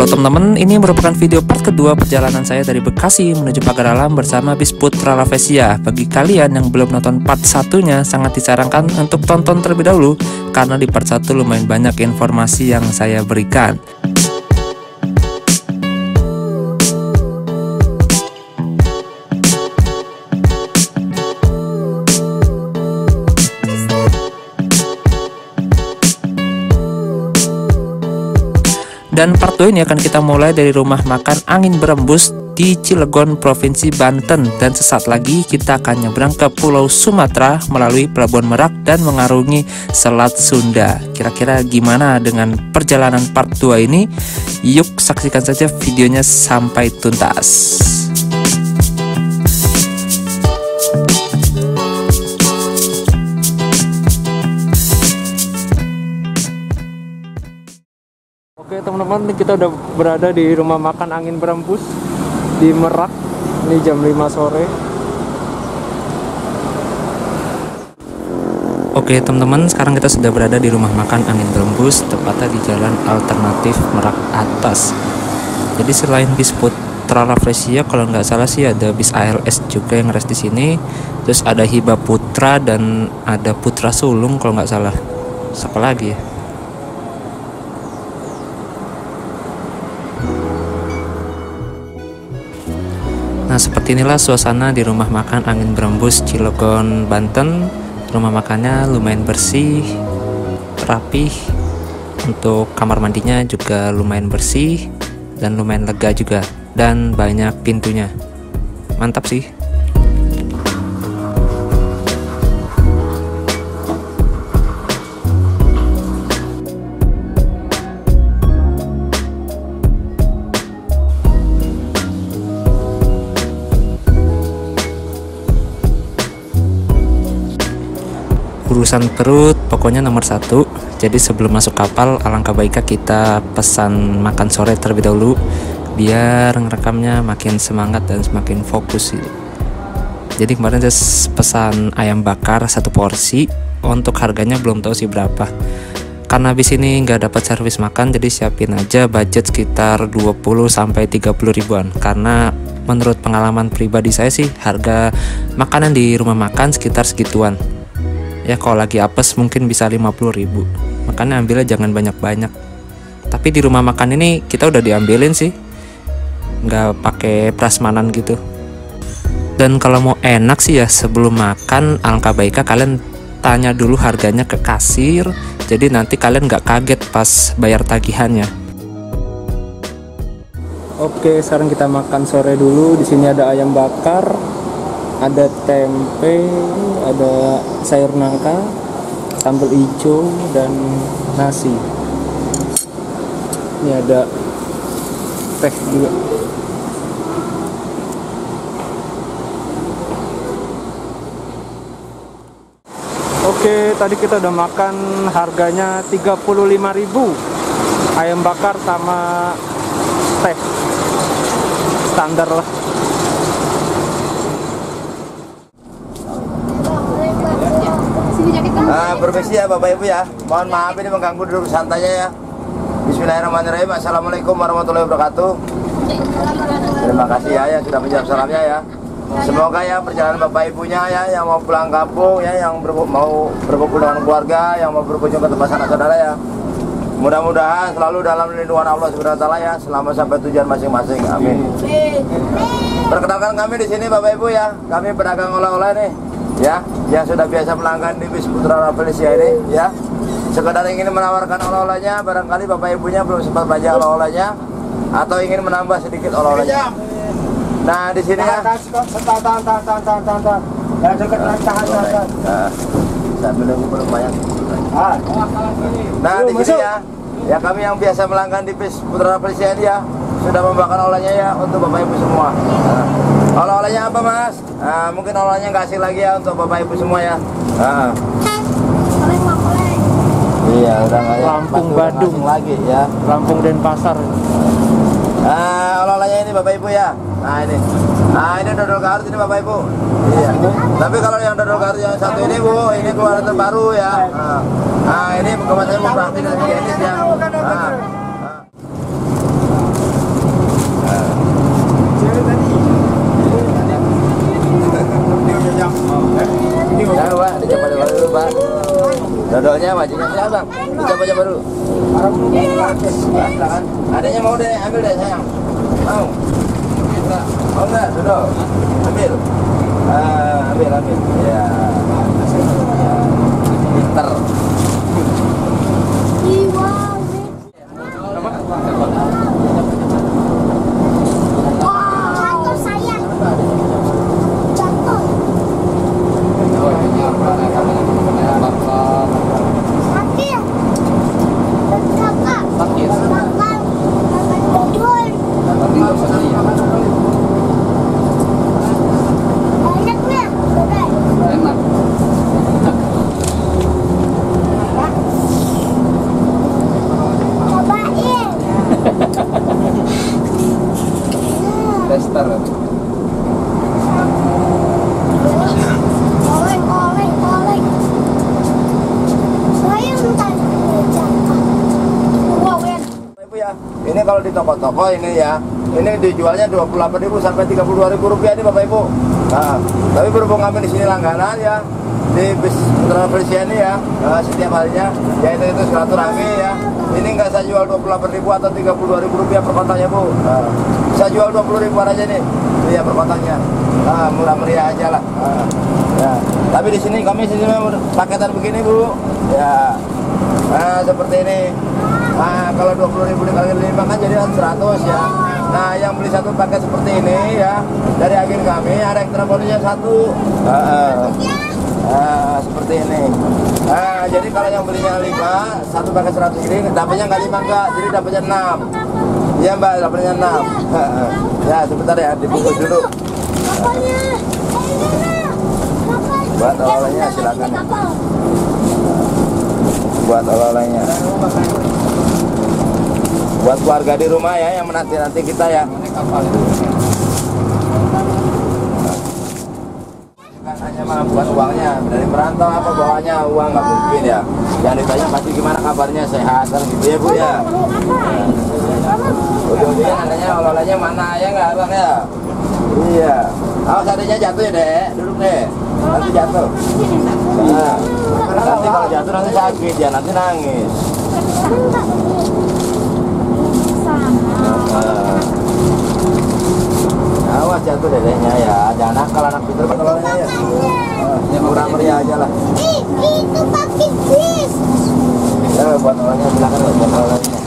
Halo teman-teman, ini merupakan video part kedua perjalanan saya dari Bekasi menuju Pagar Alam bersama bis Putra Lavesia. Bagi kalian yang belum nonton part satunya, sangat disarankan untuk tonton terlebih dahulu, karena di part 1 lumayan banyak informasi yang saya berikan. Dan part 2 ini akan kita mulai dari rumah makan Angin Berembus di Cilegon, Provinsi Banten. Dan sesaat lagi kita akan nyebrang ke Pulau Sumatera melalui Pelabuhan Merak dan mengarungi Selat Sunda. Kira-kira gimana dengan perjalanan part 2 ini? Yuk saksikan saja videonya sampai tuntas. Oke teman-teman, kita udah berada di rumah makan Angin Berembus di Merak. Ini jam 5 sore. Oke teman-teman, sekarang kita sudah berada di rumah makan Angin Berembus, tepatnya di Jalan Alternatif Merak Atas. Jadi selain bis Putra Lavesia, kalau nggak salah sih ada bis ALS juga yang rest di sini. Terus ada Hiba Putra dan ada Putra Sulung kalau nggak salah. Siapa lagi ya? Nah, seperti inilah suasana di rumah makan Angin Berembus Cilegon, Banten. Rumah makannya lumayan bersih, rapih. Untuk kamar mandinya juga lumayan bersih dan lumayan lega juga, dan banyak pintunya. Mantap sih. Urusan perut pokoknya nomor 1. Jadi sebelum masuk kapal, alangkah baiknya kita pesan makan sore terlebih dahulu, biar ngerekamnya makin semangat dan semakin fokus gitu. Jadi kemarin saya pesan ayam bakar 1 porsi. Untuk harganya belum tahu sih berapa, karena habis ini nggak dapat servis makan, jadi siapin aja budget sekitar 20-30 ribuan. Karena menurut pengalaman pribadi saya sih, harga makanan di rumah makan sekitar segituan. Ya kalau lagi apes mungkin bisa 50.000. Makanya ambilnya jangan banyak-banyak. Tapi di rumah makan ini kita udah diambilin sih, nggak pakai prasmanan gitu. Dan kalau mau enak sih ya, sebelum makan alangkah baiknya kalian tanya dulu harganya ke kasir. Jadi nanti kalian nggak kaget pas bayar tagihannya. Oke, sekarang kita makan sore dulu. Di sini ada ayam bakar, ada tempe, ada sayur nangka, sambal hijau, dan nasi. Ini ada teh juga. Oke, tadi kita udah makan, harganya 35.000. Ayam bakar sama teh. Standar lah. Permisi ya Bapak Ibu ya, mohon maaf ini mengganggu duduk santainya ya. Bismillahirrahmanirrahim. Assalamualaikum warahmatullahi wabarakatuh. Terima kasih ya yang sudah menjawab salamnya ya. Semoga ya perjalanan Bapak Ibunya ya, yang mau pulang kampung ya, yang mau berkumpul dengan keluarga, yang mau berkunjung ke tempat sanak saudara ya, mudah-mudahan selalu dalam lindungan Allah Subhanahu wa taala ya, selama sampai tujuan masing-masing. Amin. Perkenalkan kami di sini Bapak Ibu ya, kami pedagang oleh-oleh nih ya, yang sudah biasa pelanggan di bis Putra Lavesia ini ya. Sekedar ingin menawarkan oleh-olehnya, barangkali Bapak Ibunya belum sempat belanja oleh-olehnya atau ingin menambah sedikit oleh-olehnya. Nah di sini ya. Sambil nunggu belum banyak. Nah di sini ya, kami yang biasa melanggan di bis Putra Lavesia ini ya, sudah membawakan olehnya ya untuk Bapak Ibu semua. Oleh-olehnya apa Mas? Mungkin olehnya nggak asing lagi ya untuk Bapak Ibu semua ya. Iya udah nggak ya. Lampung Badung lagi ya. Lampung Denpasar. Oleh-olehnya ini Bapak Ibu ya. Nah ini dodol Garut ini Bapak Ibu. Iya. Tapi kalau yang dodol Garut yang satu ini Bu, ini keluaran terbaru ya. Ini kemarin saya mau praktik dari ini ya. silakan. Adanya mau deh, ambil deh sayang. Mau? Mau nggak? Duduk. Ambil. Ambil. Ya. Pinter. Tester. Ibu ya, ini kalau di toko-toko ini ya, ini dijualnya 28.000 sampai 32.000 rupiah nih Bapak Ibu. Nah, tapi berhubung kami di sini langganan ya, di bis Travelsia ini ya, setiap harinya, ya itu silaturahmi ya. Ini nggak saya jual 28.000 atau 32.000 rupiah per kotaknya Bu. Nah, saya jual 20.000 aja nih, iya per kotaknya. Nah, murah meriah aja lah. Ya. Tapi di sini kami paketan begini Bu. Ya, nah seperti ini. Nah, kalau 20.000 dikali 5 kan jadi 100 ya. Nah, yang beli satu paket seperti ini ya, dari agen kami ada ekstra bonusnya satu. Seperti ini. Nah, jadi kalau yang belinya 5, satu paket 100 ini, dapatnya nggak 5 enggak, jadi dapatnya 6. Iya Mbak, dapatnya 6. Ya, sebentar ya, dibungkus dulu. Buat oleh-olehnya silakan. Buat oleh-olehnya. Buat keluarga di rumah ya, yang menanti-nanti kita ya. Hanya mah bukan uangnya, dari merantau apa bawahnya uang nggak mungkin ya. Yang ditanya pasti gimana kabarnya, sehat kan gitu ya Bu ya. Ujung-ujungnya nanya oleh-olehnya mana ya nggak Bang ya? Iya. Awas adanya jatuh ya Dek, duduk deh. Nanti jatuh. Nah, nanti kalau jatuh nanti sakit ya, nanti nangis. Awas jatuh dedeknya ya, jangan nakal anak pintar betulnya ya. Yang murah meriah aja lah. Itu pakai bis. Ya buat olehnya silakan buat olehnya.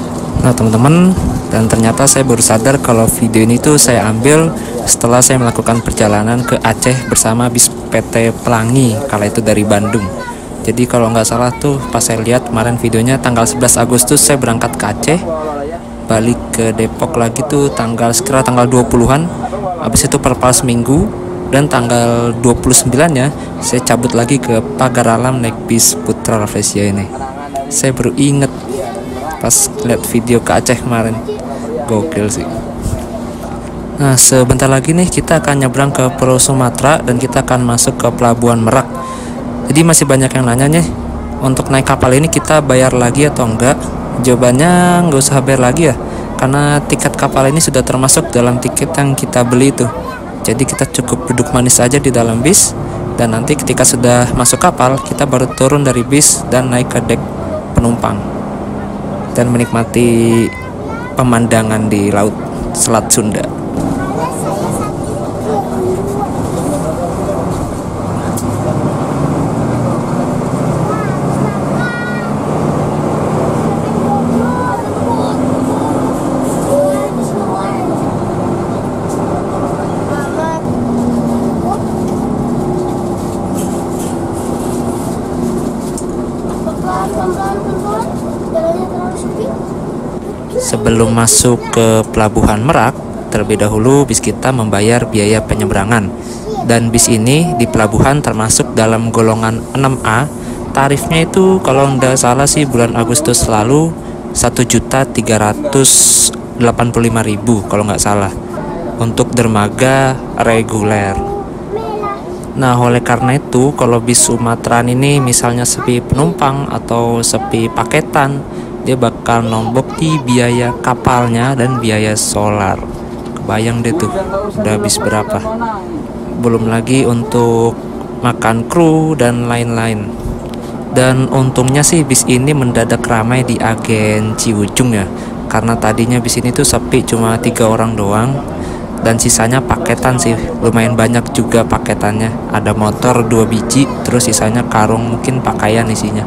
Nah teman-teman, dan ternyata saya baru sadar kalau video ini tuh saya ambil setelah saya melakukan perjalanan ke Aceh bersama bis PT Pelangi, kala itu dari Bandung. Jadi kalau nggak salah tuh pas saya lihat kemarin videonya tanggal 11 Agustus saya berangkat ke Aceh, balik ke Depok lagi tuh sekitar tanggal 20-an. Habis itu perpal seminggu, dan tanggal 29-nya saya cabut lagi ke Pagar Alam naik bis Putra Rafflesia ini. Saya baru inget pas lihat video ke Aceh kemarin, gokil sih. Nah sebentar lagi nih kita akan nyebrang ke Pulau Sumatera dan kita akan masuk ke Pelabuhan Merak. Jadi masih banyak yang nanya nih, untuk naik kapal ini kita bayar lagi atau enggak? Jawabannya nggak usah bayar lagi ya, karena tiket kapal ini sudah termasuk dalam tiket yang kita beli itu. Jadi kita cukup duduk manis aja di dalam bis, dan nanti ketika sudah masuk kapal kita baru turun dari bis dan naik ke dek penumpang dan menikmati pemandangan di laut Selat Sunda. Sebelum masuk ke Pelabuhan Merak, terlebih dahulu bis kita membayar biaya penyeberangan. Dan bis ini di pelabuhan termasuk dalam golongan 6A. Tarifnya itu kalau nggak salah sih bulan Agustus lalu 1.385.000 kalau nggak salah untuk dermaga reguler. Nah oleh karena itu kalau bis Sumatera ini misalnya sepi penumpang atau sepi paketan, dia bakal nombok di biaya kapalnya dan biaya solar. Kebayang deh tuh udah habis berapa. Belum lagi untuk makan kru dan lain-lain. Dan untungnya sih bis ini mendadak ramai di agen Ciujung ya, karena tadinya bis ini tuh sepi, cuma 3 orang doang, dan sisanya paketan sih, lumayan banyak juga paketannya. Ada motor 2 biji, terus sisanya karung, mungkin pakaian isinya.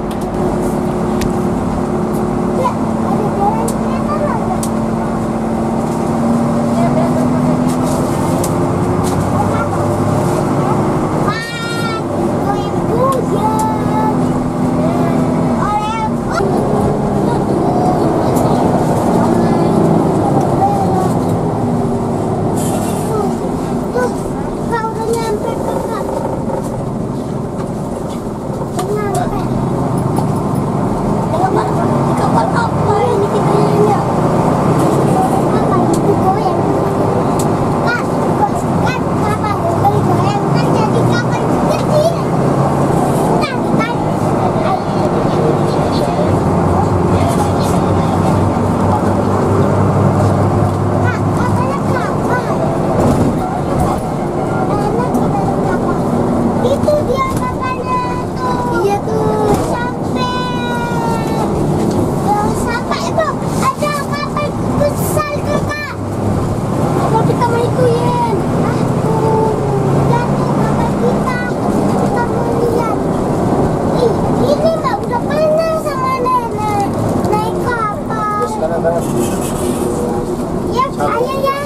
Ya, saya ya.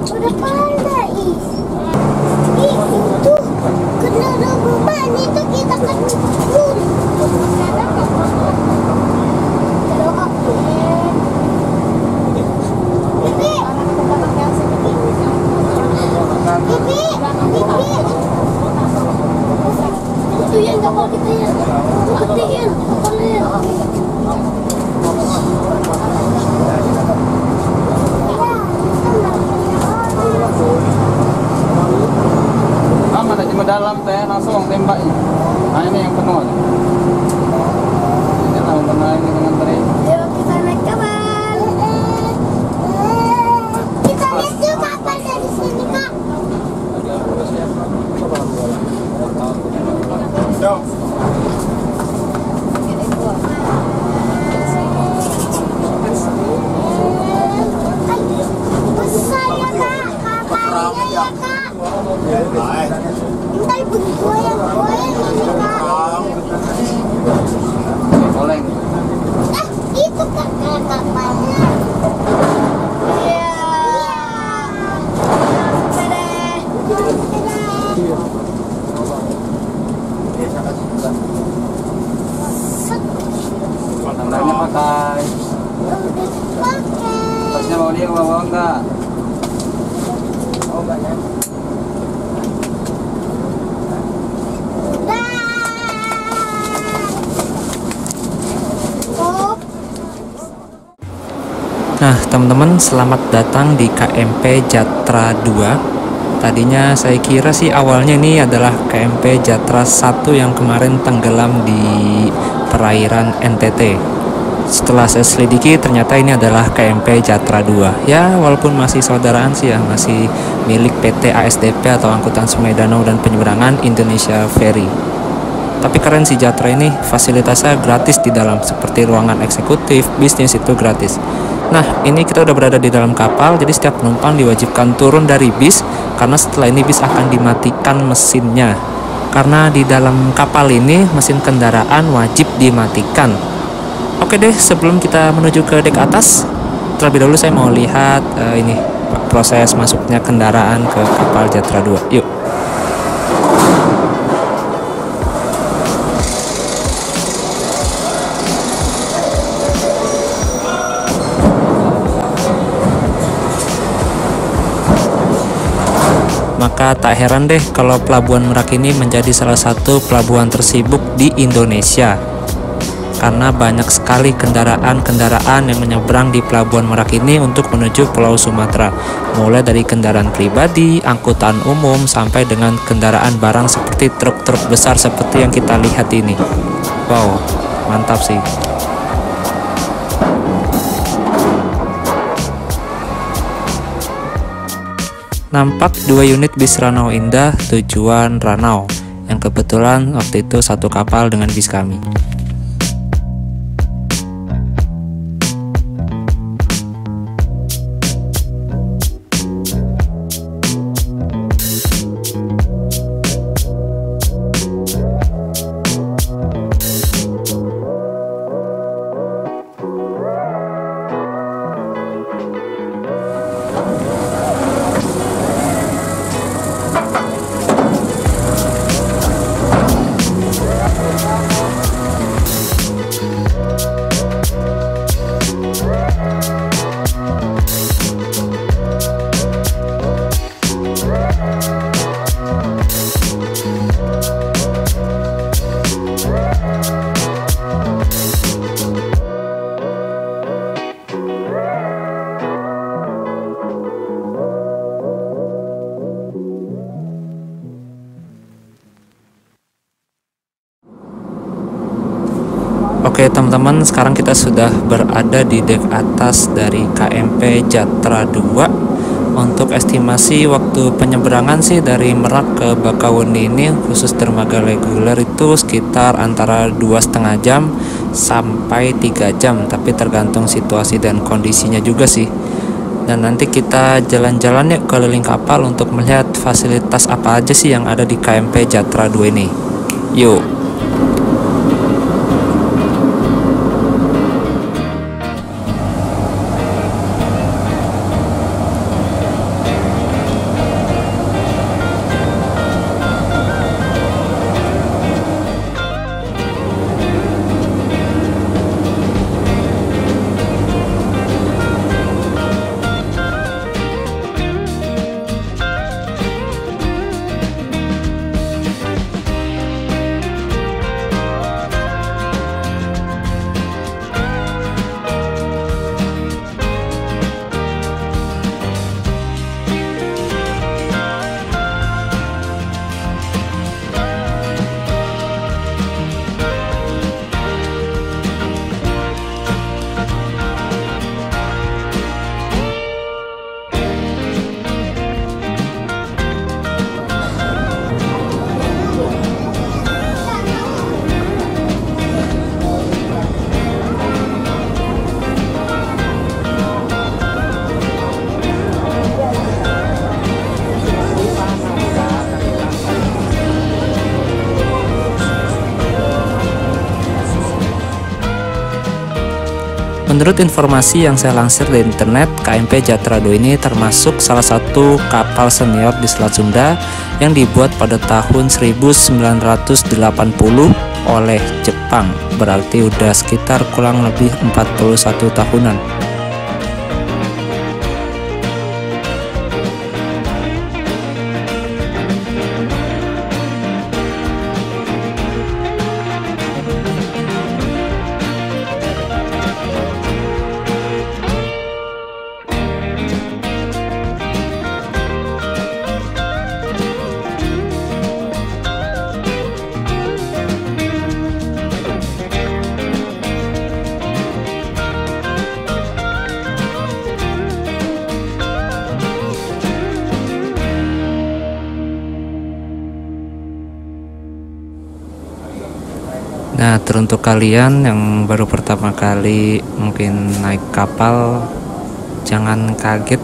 Udah pandai. Itu kena beban itu kita kecil. Itu yang kapal kita ya. Aktifin, kapalnya. Mana cuma dalam teh langsung tembak. Nah ini yang penuh. Ini lah benar ini dengan tadi. Yuk kita naik kapal. Kita lihat yuk kapal dari sini kak. Besar ya kak, kapalnya ya kak. Ntar goyang-goyang ini kak. Oleng. Itu kak kapalnya. Iya. Dadah. Tandanya pakai. Tasnya mau dia bawa enggak? Oh banyak. Nah teman-teman, selamat datang di KMP Jatra 2. Tadinya saya kira sih awalnya ini adalah KMP Jatra 1 yang kemarin tenggelam di perairan NTT. Setelah saya selidiki ternyata ini adalah KMP Jatra 2. Ya walaupun masih saudaraan sih ya, masih milik PT ASDP atau Angkutan Sungai Danau dan Penyeberangan Indonesia Ferry. Tapi keren sih Jatra ini, fasilitasnya gratis di dalam, seperti ruangan eksekutif, bisnis itu gratis. Nah ini kita udah berada di dalam kapal, jadi setiap penumpang diwajibkan turun dari bis, karena setelah ini bis akan dimatikan mesinnya. Karena di dalam kapal ini mesin kendaraan wajib dimatikan. Oke deh, sebelum kita menuju ke dek atas, terlebih dahulu saya mau lihat ini proses masuknya kendaraan ke kapal Jatra 2. Yuk. Maka tak heran deh kalau Pelabuhan Merak ini menjadi salah satu pelabuhan tersibuk di Indonesia. Karena banyak sekali kendaraan-kendaraan yang menyeberang di Pelabuhan Merak ini untuk menuju Pulau Sumatera. Mulai dari kendaraan pribadi, angkutan umum, sampai dengan kendaraan barang seperti truk-truk besar seperti yang kita lihat ini. Wow, mantap sih. Nampak 2 unit bis Ranau Indah tujuan Ranau, yang kebetulan waktu itu satu kapal dengan bis kami. Oke teman-teman, sekarang kita sudah berada di dek atas dari KMP Jatra 2. Untuk estimasi waktu penyeberangan sih dari Merak ke Bakauheni ini khusus dermaga reguler itu sekitar antara 2,5 jam sampai 3 jam, tapi tergantung situasi dan kondisinya juga sih. Dan nanti kita jalan-jalan yuk keliling kapal untuk melihat fasilitas apa aja sih yang ada di KMP Jatra 2 ini. Yuk. Menurut informasi yang saya lansir di internet, KMP Jatra 2 ini termasuk salah satu kapal senior di Selat Sunda yang dibuat pada tahun 1980 oleh Jepang. Berarti udah sekitar kurang lebih 41 tahunan. Nah, teruntuk kalian yang baru pertama kali mungkin naik kapal, jangan kaget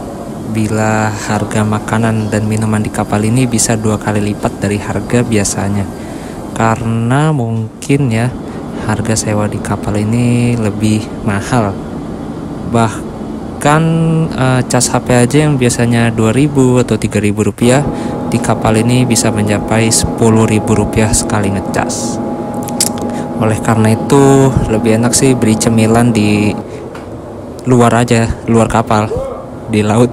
bila harga makanan dan minuman di kapal ini bisa 2 kali lipat dari harga biasanya. Karena mungkin ya, harga sewa di kapal ini lebih mahal. Bahkan cas HP aja yang biasanya 2.000 atau 3.000 rupiah, di kapal ini bisa mencapai 10.000 rupiah sekali ngecas. Oleh karena itu lebih enak sih beli cemilan di luar aja, luar kapal, di laut.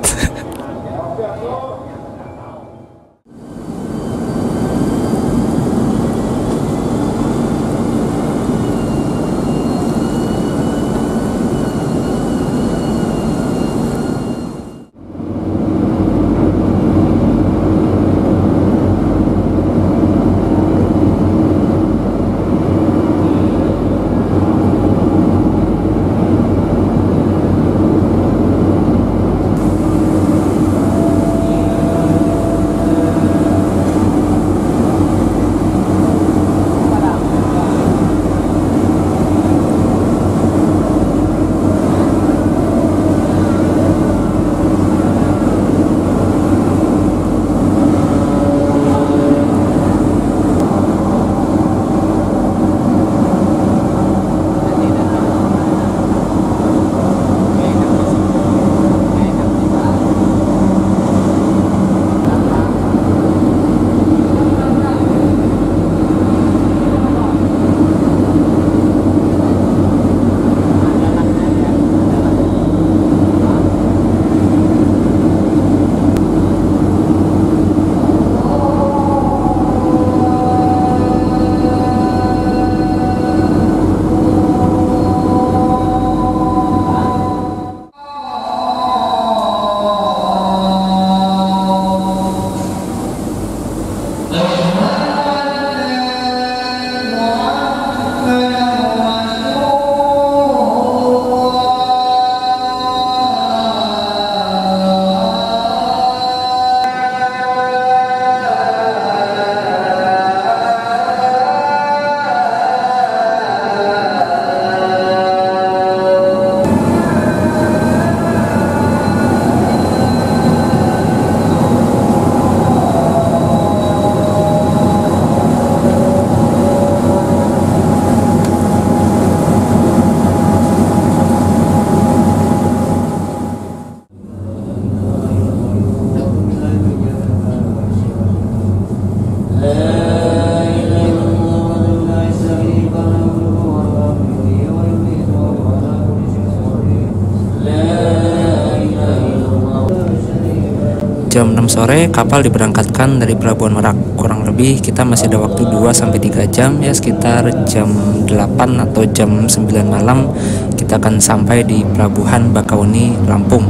jam 6 sore kapal diberangkatkan dari Pelabuhan Merak. Kurang lebih kita masih ada waktu 2-3 jam ya, sekitar jam 8 atau jam 9 malam kita akan sampai di Pelabuhan Bakauheni, Lampung.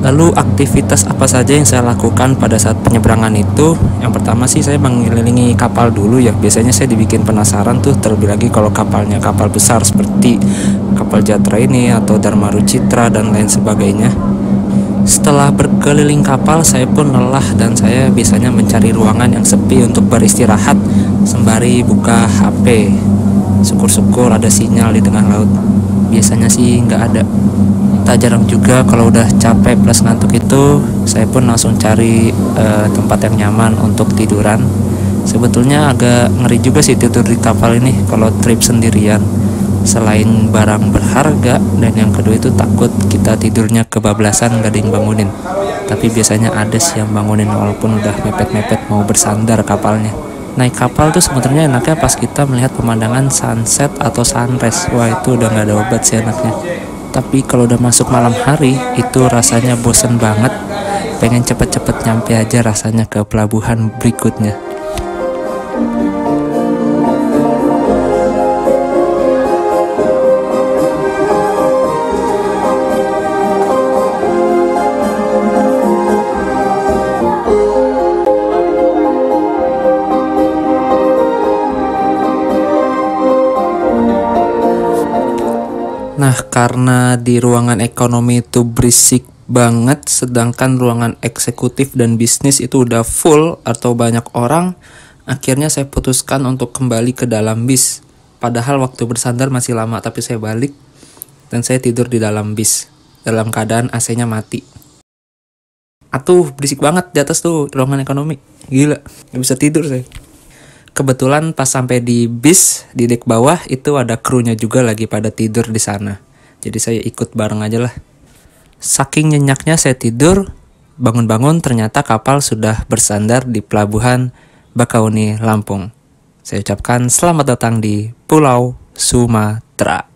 Lalu aktivitas apa saja yang saya lakukan pada saat penyeberangan itu? Yang pertama sih saya mengelilingi kapal dulu ya. Biasanya saya dibikin penasaran tuh, terlebih lagi kalau kapalnya kapal besar seperti kapal Jatra ini atau Dharma Rucitra dan lain sebagainya. Setelah berkeliling kapal, saya pun lelah dan saya biasanya mencari ruangan yang sepi untuk beristirahat sembari buka HP. Syukur-syukur ada sinyal di tengah laut. Biasanya sih nggak ada. Tak jarang juga kalau udah capek plus ngantuk itu, saya pun langsung cari tempat yang nyaman untuk tiduran. Sebetulnya agak ngeri juga sih tidur di kapal ini kalau trip sendirian. Selain barang berharga, dan yang kedua itu takut kita tidurnya kebablasan gak ada yang bangunin. Tapi biasanya ada sih yang bangunin walaupun udah mepet-mepet mau bersandar kapalnya. Naik kapal tuh sebenarnya enaknya pas kita melihat pemandangan sunset atau sunrise. Wah, itu udah gak ada obat sih enaknya. Tapi kalau udah masuk malam hari itu rasanya bosen banget. Pengen cepet-cepet nyampe aja rasanya ke pelabuhan berikutnya. Nah, karena di ruangan ekonomi itu berisik banget, sedangkan ruangan eksekutif dan bisnis itu udah full atau banyak orang, akhirnya saya putuskan untuk kembali ke dalam bis. Padahal waktu bersandar masih lama, tapi saya balik dan saya tidur di dalam bis dalam keadaan AC-nya mati. Atuh, berisik banget di atas tuh ruangan ekonomi. Gila, gak bisa tidur saya. Kebetulan pas sampai di bis, di dek bawah itu ada krunya juga lagi pada tidur di sana. Jadi saya ikut bareng aja lah. Saking nyenyaknya saya tidur, bangun-bangun ternyata kapal sudah bersandar di Pelabuhan Bakauheni, Lampung. Saya ucapkan selamat datang di Pulau Sumatera.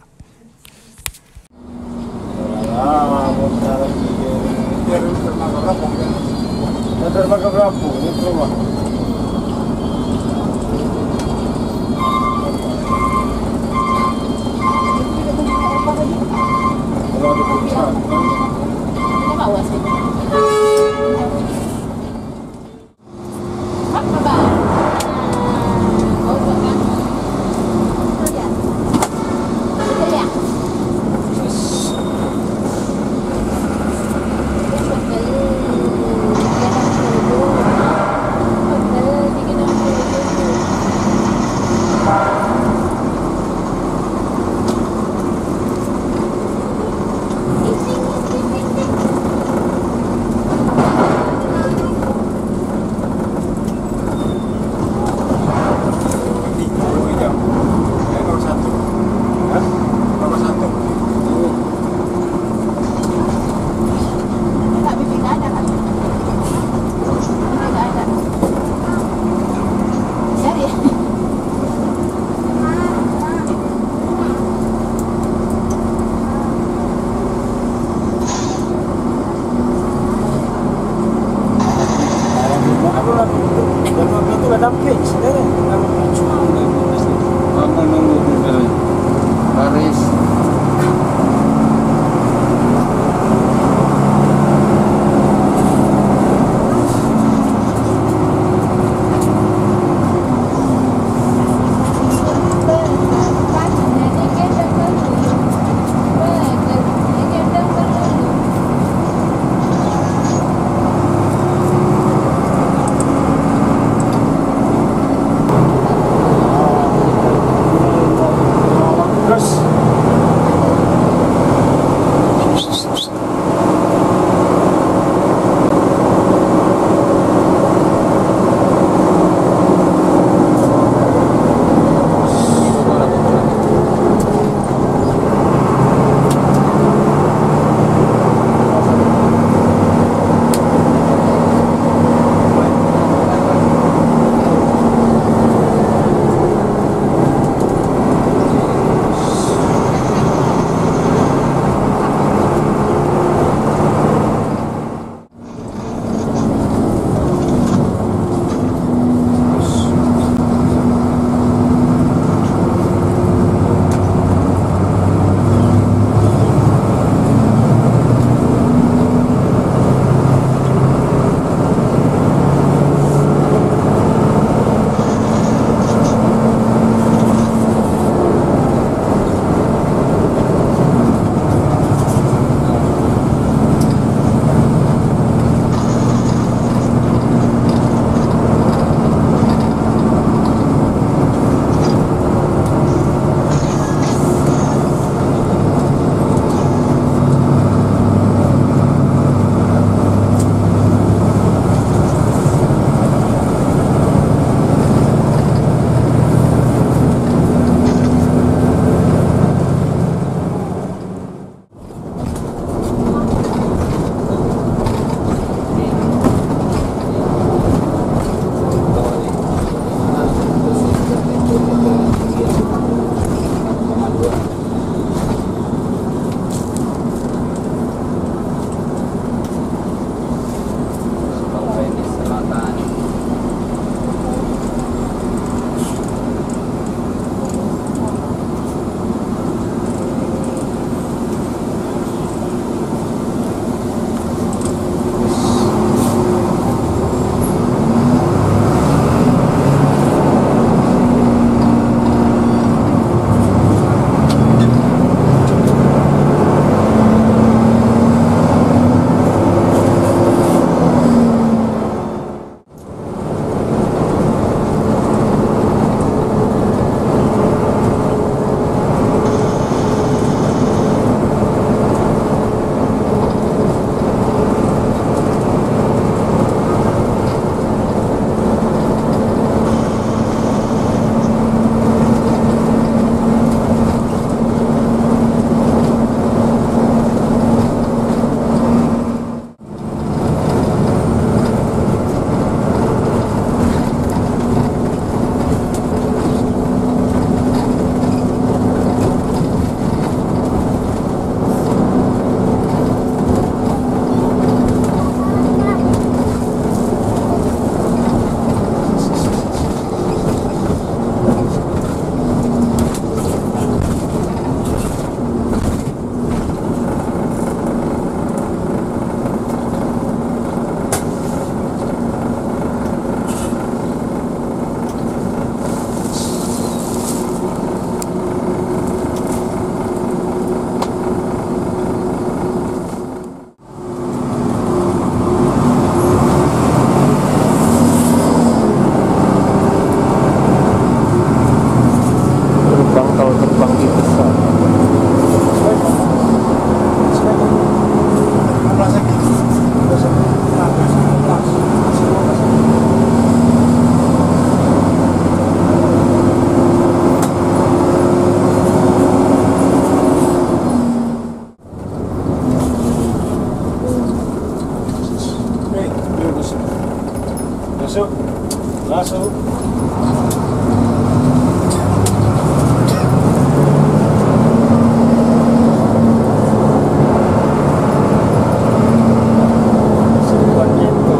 masuk. Masuk. Bukan gitu.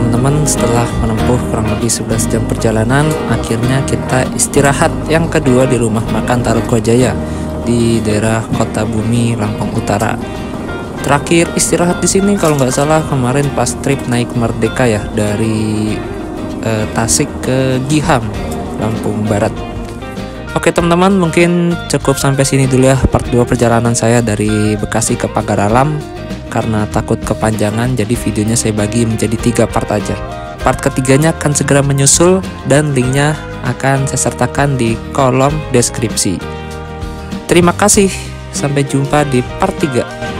teman-teman, setelah menempuh kurang lebih 11 jam perjalanan, akhirnya kita istirahat yang kedua di rumah makan Taroko Jaya di daerah Kota Bumi, Lampung Utara. Terakhir istirahat di sini kalau nggak salah kemarin pas trip naik Merdeka ya, dari Tasik ke Giham, Lampung Barat. Oke teman-teman, mungkin cukup sampai sini dulu ya part 2 perjalanan saya dari Bekasi ke Pagar Alam. Karena takut kepanjangan, jadi videonya saya bagi menjadi 3 part aja. Part ketiganya akan segera menyusul dan linknya akan saya sertakan di kolom deskripsi. Terima kasih, sampai jumpa di part 3.